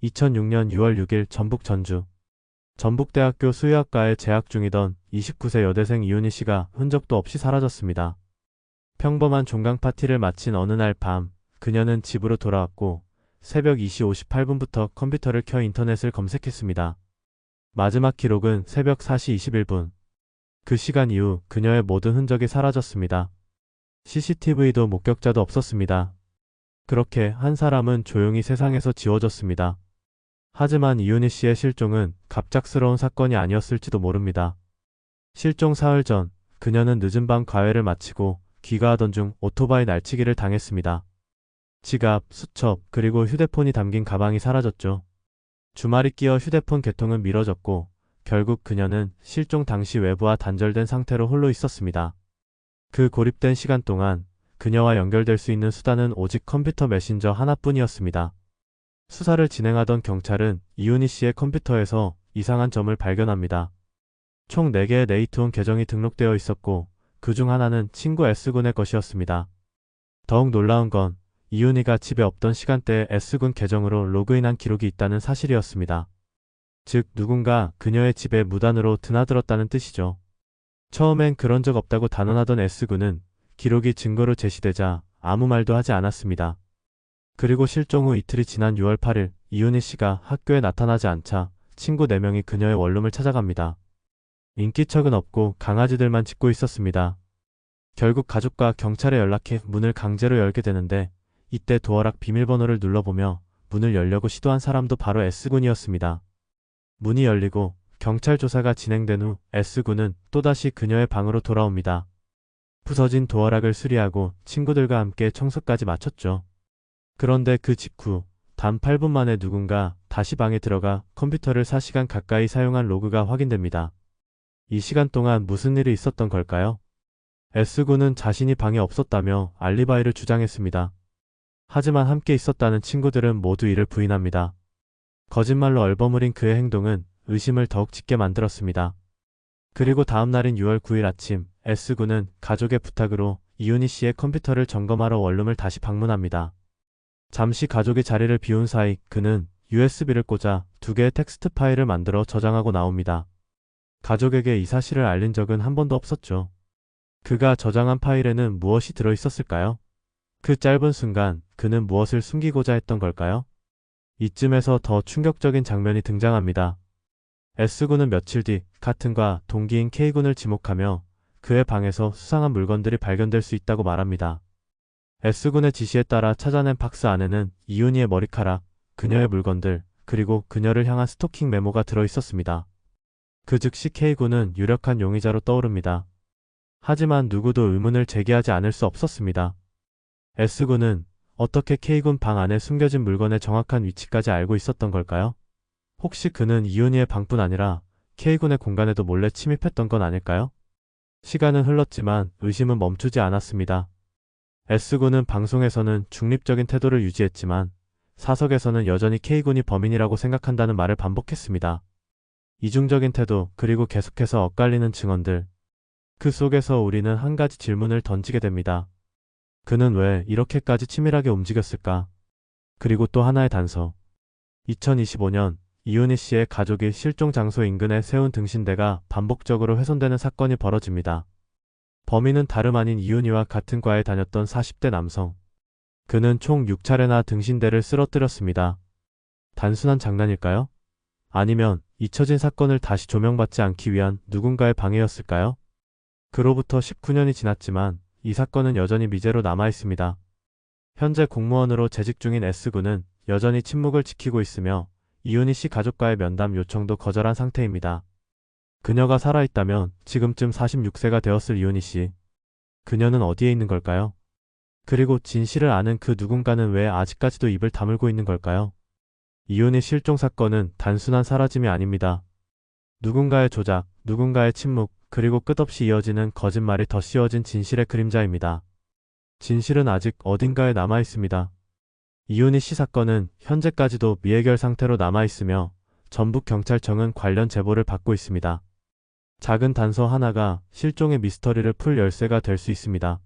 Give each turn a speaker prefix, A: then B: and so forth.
A: 2006년 6월 6일 전북 전주. 전북대학교 수의학과에 재학 중이던 29세 여대생 이윤희 씨가 흔적도 없이 사라졌습니다. 평범한 종강 파티를 마친 어느 날 밤, 그녀는 집으로 돌아왔고 새벽 2시 58분부터 컴퓨터를 켜 인터넷을 검색했습니다. 마지막 기록은 새벽 4시 21분. 그 시간 이후 그녀의 모든 흔적이 사라졌습니다. CCTV도 목격자도 없었습니다. 그렇게 한 사람은 조용히 세상에서 지워졌습니다. 하지만 이윤희 씨의 실종은 갑작스러운 사건이 아니었을지도 모릅니다. 실종 사흘 전, 그녀는 늦은 밤 과외를 마치고 귀가하던 중 오토바이 날치기를 당했습니다. 지갑, 수첩, 그리고 휴대폰이 담긴 가방이 사라졌죠. 주말이 끼어 휴대폰 개통은 미뤄졌고 결국 그녀는 실종 당시 외부와 단절된 상태로 홀로 있었습니다. 그 고립된 시간 동안 그녀와 연결될 수 있는 수단은 오직 컴퓨터 메신저 하나뿐이었습니다. 수사를 진행하던 경찰은 이윤희 씨의 컴퓨터에서 이상한 점을 발견합니다. 총 4개의 네이트온 계정이 등록되어 있었고 그 중 하나는 친구 S군의 것이었습니다. 더욱 놀라운 건 이윤희가 집에 없던 시간대에 S군 계정으로 로그인한 기록이 있다는 사실이었습니다. 즉 누군가 그녀의 집에 무단으로 드나들었다는 뜻이죠. 처음엔 그런 적 없다고 단언하던 S군은 기록이 증거로 제시되자 아무 말도 하지 않았습니다. 그리고 실종 후 이틀이 지난 6월 8일 이윤희 씨가 학교에 나타나지 않자 친구 4명이 그녀의 원룸을 찾아갑니다. 인기척은 없고 강아지들만 짖고 있었습니다. 결국 가족과 경찰에 연락해 문을 강제로 열게 되는데 이때 도어락 비밀번호를 눌러보며 문을 열려고 시도한 사람도 바로 S군이었습니다. 문이 열리고 경찰 조사가 진행된 후 S군은 또다시 그녀의 방으로 돌아옵니다. 부서진 도어락을 수리하고 친구들과 함께 청소까지 마쳤죠. 그런데 그 직후 단 8분 만에 누군가 다시 방에 들어가 컴퓨터를 4시간 가까이 사용한 로그가 확인됩니다. 이 시간 동안 무슨 일이 있었던 걸까요? S군은 자신이 방에 없었다며 알리바이를 주장했습니다. 하지만 함께 있었다는 친구들은 모두 이를 부인합니다. 거짓말로 얼버무린 그의 행동은 의심을 더욱 짙게 만들었습니다. 그리고 다음 날인 6월 9일 아침 S군은 가족의 부탁으로 이윤희 씨의 컴퓨터를 점검하러 원룸을 다시 방문합니다. 잠시 가족이 자리를 비운 사이 그는 USB를 꽂아 2개의 텍스트 파일을 만들어 저장하고 나옵니다. 가족에게 이 사실을 알린 적은 한 번도 없었죠. 그가 저장한 파일에는 무엇이 들어있었을까요? 그 짧은 순간 그는 무엇을 숨기고자 했던 걸까요? 이쯤에서 더 충격적인 장면이 등장합니다. S군은 며칠 뒤 같은과 동기인 K군을 지목하며 그의 방에서 수상한 물건들이 발견될 수 있다고 말합니다. S군의 지시에 따라 찾아낸 박스 안에는 이윤희의 머리카락, 그녀의 물건들, 그리고 그녀를 향한 스토킹 메모가 들어있었습니다. 그 즉시 K군은 유력한 용의자로 떠오릅니다. 하지만 누구도 의문을 제기하지 않을 수 없었습니다. S군은 어떻게 K군 방 안에 숨겨진 물건의 정확한 위치까지 알고 있었던 걸까요? 혹시 그는 이윤희의 방뿐 아니라 K군의 공간에도 몰래 침입했던 건 아닐까요? 시간은 흘렀지만 의심은 멈추지 않았습니다. S군은 방송에서는 중립적인 태도를 유지했지만 사석에서는 여전히 K군이 범인이라고 생각한다는 말을 반복했습니다. 이중적인 태도 그리고 계속해서 엇갈리는 증언들. 그 속에서 우리는 한 가지 질문을 던지게 됩니다. 그는 왜 이렇게까지 치밀하게 움직였을까? 그리고 또 하나의 단서. 2025년 이윤희 씨의 가족이 실종 장소 인근에 세운 등신대가 반복적으로 훼손되는 사건이 벌어집니다. 범인은 다름 아닌 이윤희와 같은 과에 다녔던 40대 남성. 그는 총 6차례나 등신대를 쓰러뜨렸습니다. 단순한 장난일까요? 아니면 잊혀진 사건을 다시 조명받지 않기 위한 누군가의 방해였을까요? 그로부터 19년이 지났지만 이 사건은 여전히 미제로 남아있습니다. 현재 공무원으로 재직 중인 S군은 여전히 침묵을 지키고 있으며 이윤희 씨 가족과의 면담 요청도 거절한 상태입니다. 그녀가 살아있다면 지금쯤 46세가 되었을 이윤희 씨. 그녀는 어디에 있는 걸까요? 그리고 진실을 아는 그 누군가는 왜 아직까지도 입을 다물고 있는 걸까요? 이윤희 실종 사건은 단순한 사라짐이 아닙니다. 누군가의 조작, 누군가의 침묵, 그리고 끝없이 이어지는 거짓말이 덧씌워진 진실의 그림자입니다. 진실은 아직 어딘가에 남아있습니다. 이윤희 씨 사건은 현재까지도 미해결 상태로 남아있으며 전북경찰청은 관련 제보를 받고 있습니다. 작은 단서 하나가 실종의 미스터리를 풀 열쇠가 될 수 있습니다.